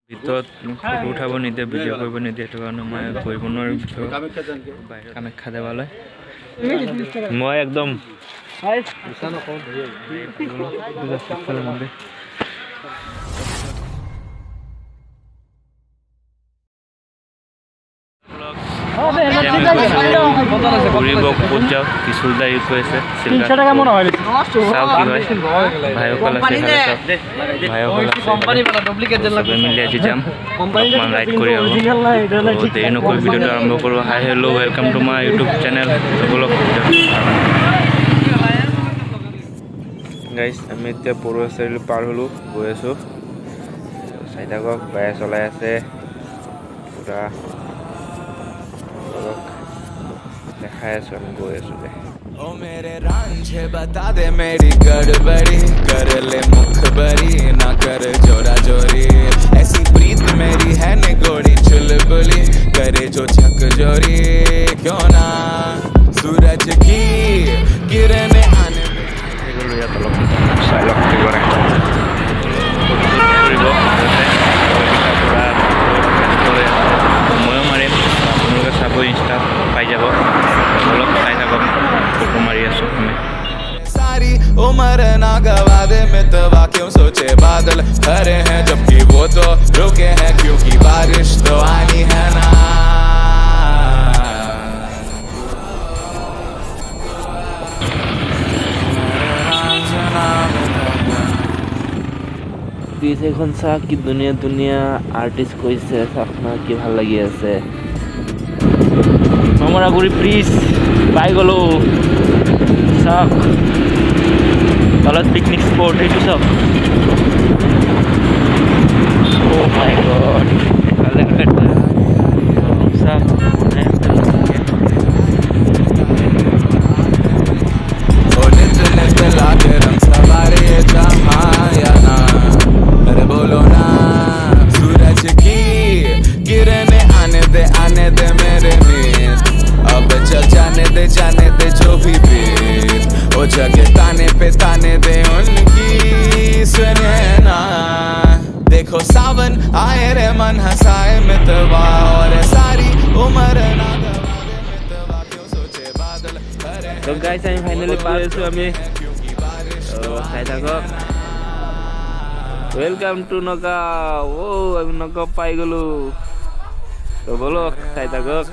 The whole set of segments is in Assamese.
ভিতৰত ফটো উঠাব নিদিয়ে, ভিডিঅ' কৰিব নিদিয়ে, সেইটো কাৰণে মই কৰিব নোৱাৰিম কামাখ্যা দেৱালয়। মই একদম মন্দিৰ ঘূৰিব ক'ত যাওঁ, ত্ৰিশুলদাৰী কৈ আছে চাওঁ কি হয়। ভাইসকল আছে, চবে মিলি আজি যাম, অকণমান ৰাইড কৰি আহোঁ। দেৰি নকৰি ভিডিঅ'টো আৰম্ভ কৰোঁ। Hi hello' welcome to my YouTube channel. Guys, আমি এতিয়া পৰুৱা চাৰিআলি পাৰ হ'লোঁ, গৈ আছোঁ। চাই থাকক, বাইক চলাই আছে পুৰা, দেখাই আছো আমি গৈ আছো দে। ओ मेरे रांझे बता दे मेरी गड़बड़ी, कर ले मुखबरी ना कर जोरा जोरी, ऐसी प्रीत मेरी है निगोड़ी चुलबुली, करे जो झक जोरी क्यों ना सूरज की किरण आने ময়ো মাৰিম, আপোনালোকে চাব, ইনষ্টাত পাই যাব। অলপ চাই থাকক, ফটো মাৰি আছোঁ আমি। सारी उम्र ना गवा दे मितवा, क्यों सोचे बादल खरे हैं जबकि वो तो रुके हैं, क्योंकि बारिश तो आनी है ना। এখন চাওক কি ধুনীয়া ধুনীয়া আৰ্টিষ্ট কৰিছে, চাওক না কি ভাল লাগি আছে। নমৰাগুৰি ব্ৰিজ পাই গ'লো, চাওক তলত পিকনিক স্পট, সেইটো চাওক। অ' মাই গড, চাওক रंग सवारे जहाँ या ना, अरे बोलो ना सूरज की किरण आने दे मेरे मीत, अब चल जाने दे जो भी बीत, ओ जगह ताने पे ताने दे उनकी सुने ना। देखो सावन आए रे मन हंसाए मितवा, और सारी उम्र ना गवा दे मितवा, क्यों सोचे बादल करे। তো গাইজ, আমি ফাইনেলি পাই আছোঁ। আমি চাই থাকক, ৱেলকাম টু নগাঁও। আমি নগাঁও পাই গ'লোঁ, তো বলক চাই থাকক।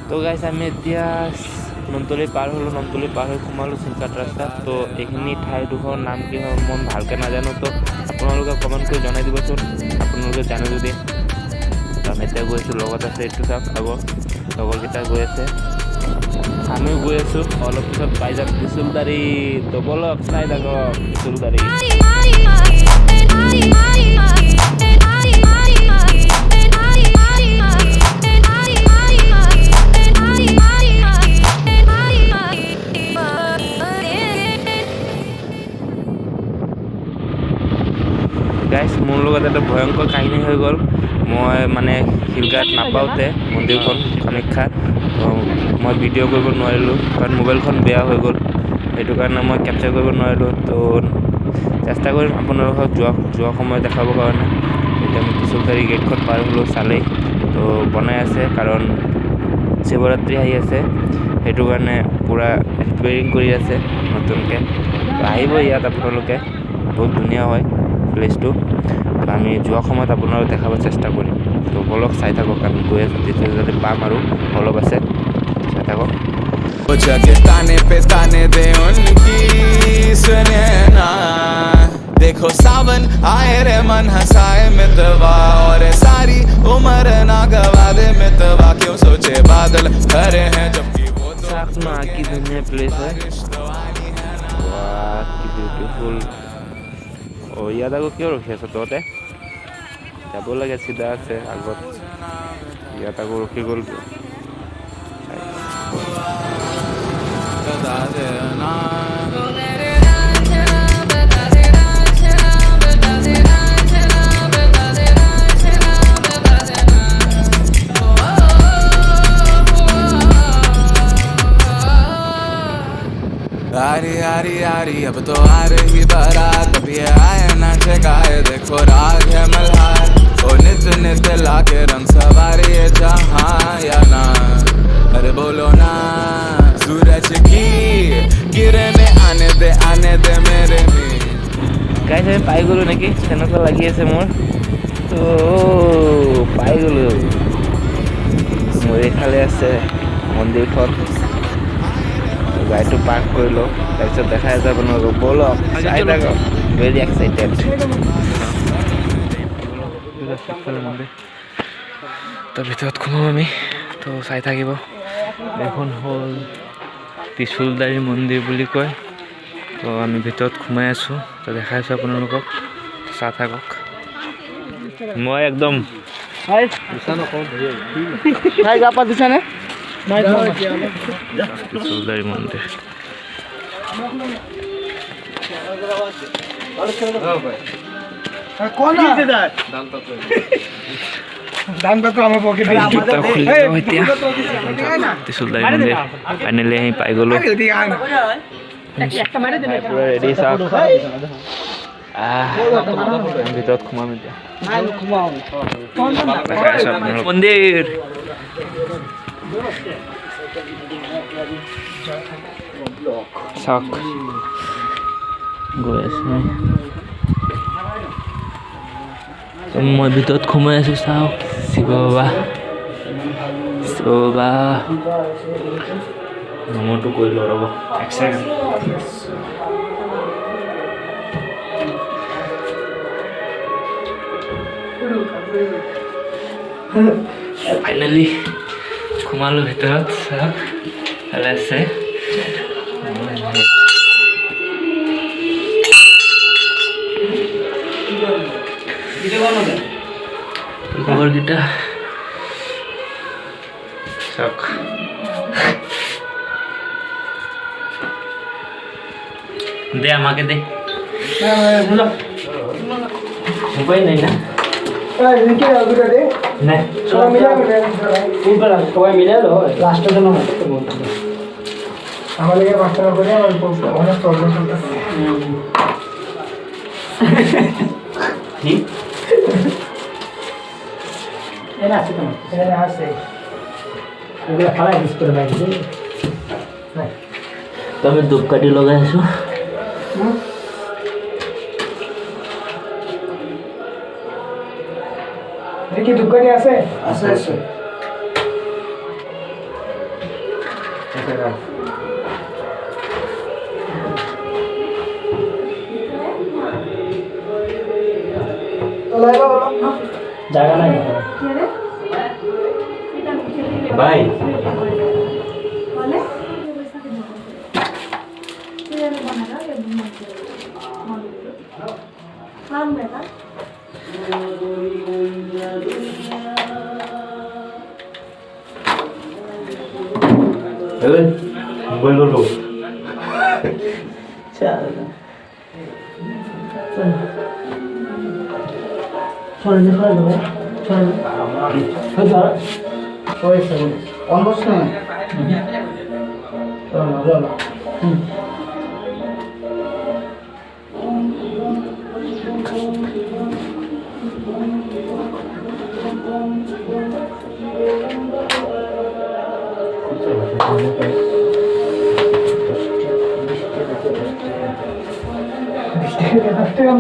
তো গাইজ, আমি এতিয়া নমতলী পাৰ হ'লোঁ, নমতলী পাৰ হৈ সোমালোঁ চিংকাট ৰাস্তাত। তো এইখিনি ঠাইডোখৰ নাম কি হয় মই ভালকৈ নাজানো, তো আপোনালোকে কমেণ্ট কৰি জনাই দিবচোন আপোনালোকে জানে যদি। আমি এতিয়া গৈ আছোঁ, লগত আছে এইটো চাওক, আগৰ লগৰকেইটা গৈ আছে, আমিও গৈ আছোঁ। অলপ পিছত পাই যাম ত্ৰিশুলদাৰী, তো বলক চাই থাকক ত্ৰিশুলদাৰী। গাইজ, মোৰ লগত এটা ভয়ংকৰ কাহিনী হৈ গ'ল। মই মানে শিলঘাট নাপাওঁতে মন্দিৰখন কামাখ্যাত, মই ভিডিঅ' কৰিব নোৱাৰিলোঁ কাৰণ মোবাইলখন বেয়া হৈ গ'ল, সেইটো কাৰণে মই কেপচাৰ কৰিব নোৱাৰিলোঁ। তো চেষ্টা কৰিম আপোনালোকক যোৱা সময় দেখাবৰ কাৰণে। এতিয়া আমি ত্ৰিশুলদাৰী গেটখন পাৰ হ'লোঁ, চালেই তো বনাই আছে, কাৰণ শিৱৰাত্ৰি আহি আছে, সেইটো কাৰণে পূৰা ৰিপেয়াৰিং কৰি আছে নতুনকৈ। তো আহিব ইয়াত আপোনালোকে, বহুত ধুনীয়া হয় প্লেচটো। আমি যোৱা সময়ত আপোনালোকক দেখাব চেষ্টা কৰিম। তো বলক চাই থাকক, আমি গৈ আছোঁ, ত্ৰিশুলদাৰী পাম আৰু অলপ আছে, চাই থাকক। वो जगह ताने पे ताने दे उनकी सुने ना। देखो सावन आए रे मन हंसाए मितवा, और सारी उम्र ना गवा दे मितवा, क्यों सोचे बादल खरे हैं जबकि वो तो চাওক না কি ধুনীয়া প্লেচ হয়, কি বিউটিফুল। ইয়াত আকৌ কিয় ৰখি আছ তহঁতে? যাব লাগে, চিধা আছে আগত, ইয়াত আকৌ ৰখি গ'ল। आरी आरी आरी अब तो आ रही बारात, अब ये आए ना ठेकाए, देखो राग है मल्हार। এনেকুৱা লাগি আছে মোৰ পাই গ'লোঁ মোৰ এইফালে আছে মন্দিৰখন গাড়ীটো পাৰ্ক কৰি লওঁ তাৰপিছত দেখাই যাব নোৱাৰোঁ ব'লক চাই থাকক ভেৰি এক্সাইটেড তাৰ ভিতৰত সোমাম আমি তো চাই থাকিব এখন হ'ল ত্ৰিশূলধাৰী মন্দিৰ বুলি কয় তো আমি ভিতৰত সোমাই আছোঁ তো দেখাই আছোঁ আপোনালোকক চাই থাকক মই একদম গা পা দিছানে ত্ৰিশূলধাৰী মন্দিৰ ত্ৰিশূলধাৰী মন্দিৰ ফাইনেলি আহি পাই গ'লোঁ পুৰা ৰেডি চাওক ভিতৰত সোমাম এতিয়া মন্দিৰ চাওক গৈ আছো মই ভিতৰত সোমাই আছো চাওক শিৱ বাবা নমৰটো কৰি লওঁ ৰ'ব এক ছেকেণ্ড ফাইনেলি সোমালোঁ ভিতৰত চাওক ভালে আছে লগৰকেইটা চাওক দে আমাকে দে মোবাইল নাই না সবাই মিলে লাস্টের জন্য আমাদের বাচ্চারা করে অনেক প্রবলেম এরা আছে কেন এরা আছে এগুলো খারাপ ইউজ করে বাইরে তো আমি ধূপকাঠি লগাই আছোঁ দেখি ধূপকাঠি আছে আছে আছে জায়গা নাই ভাই মোবাইল লো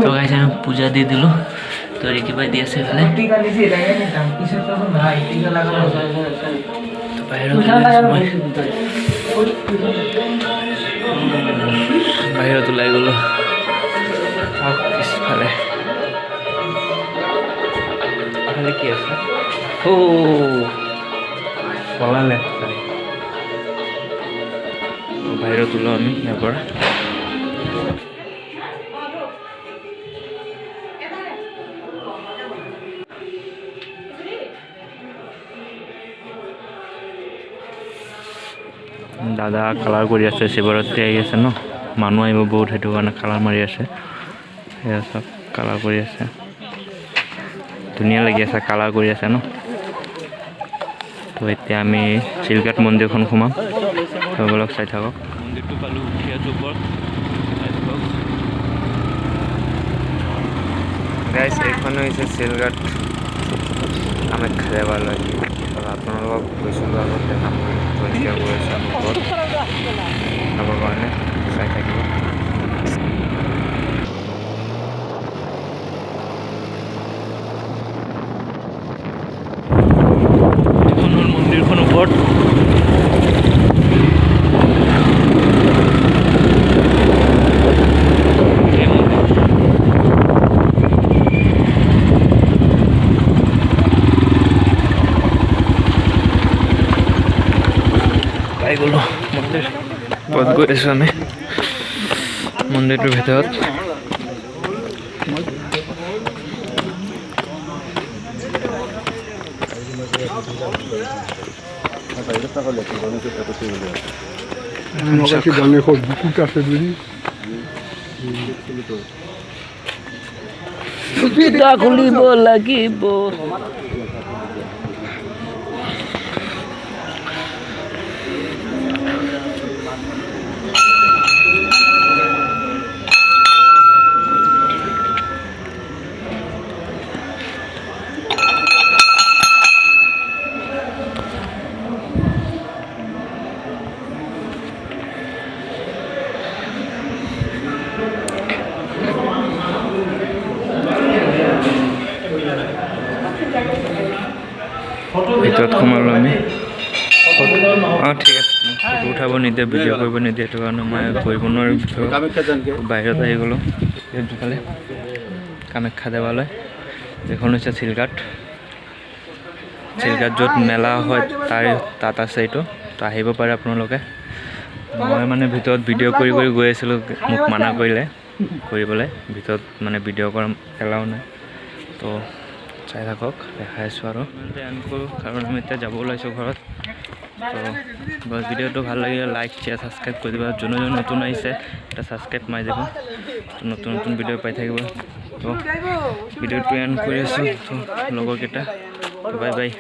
তো গাইছে আমি পূজা দিয়ে দিল তো রিকি ভাই দিয়েছে এখানে তো বাহিৰত ওলাই গ'লো পিছফালে এফালে কি আছে পলালে বাহিৰত ওলাওঁ আমি ইয়াৰ পৰা দাদা কালাৰ কৰি আছে শিৱৰাত্ৰি আহি আছে ন মানুহ আহিব বহুত সেইটো কাৰণে কালাৰ মাৰি আছে সেয়া চব কালাৰ কৰি আছে ধুনীয়া লাগি আছে কালাৰ কৰি আছে ন তো এতিয়া আমি চিলঘাট মন্দিৰখন সোমাম সকলক চাই থাকক মন্দিৰটো পালোঁ উঠি আছোঁ ওপৰত গাইছ এইখন হৈছে চিলঘাট কামাখ্যা দেৱালয় আপোনালোকক গৈছিলোঁ আগত দেখাম পৰিষ্কাৰ কৰি আছে ওপৰত চাবৰ কাৰণে চাই থাকিব স্পট পাই গ'লো মন্দিৰ ক'ত গৈ আছোঁ আমি মন্দিৰটোৰ ভিতৰত সুবিধা খুলিব লাগিব ভিতৰত সোমালোঁ আমি অঁ ঠিক আছে ফটো উঠাব নিদিয়ে ভিডিঅ' কৰিব নিদিয়ে সেইটো কাৰণে মই কৰিব নোৱাৰিম বাহিৰত আহি গ'লোঁ সেইফালে কামাখ্যা দেৱালয় এইখন হৈছে চিলঘাট য'ত মেলা হয় তাত আছে এইটো তো আহিব পাৰে আপোনালোকে মই মানে ভিতৰত ভিডিঅ' কৰি গৈ আছিলোঁ মোক মানা কৰিলে কৰিবলৈ ভিতৰত মানে ভিডিঅ' কৰা এলাও নাই তো চাই থাকক দেখাই আছোঁ আৰু এণ্ড কৰোঁ কাৰণ আমি এতিয়া যাব ওলাইছোঁ ঘৰত তো বছ ভিডিঅ'টো ভাল লাগিলে লাইক শ্বেয়াৰ ছাবস্ক্ৰাইব কৰি দিব যোনে নতুন আহিছে এটা ছাবস্ক্ৰাইব মাৰি দিব তো নতুন ভিডিঅ' পাই থাকিব তো ভিডিঅ'টো এণ্ড কৰি আছোঁ তো লগৰকেইটা বাই বাই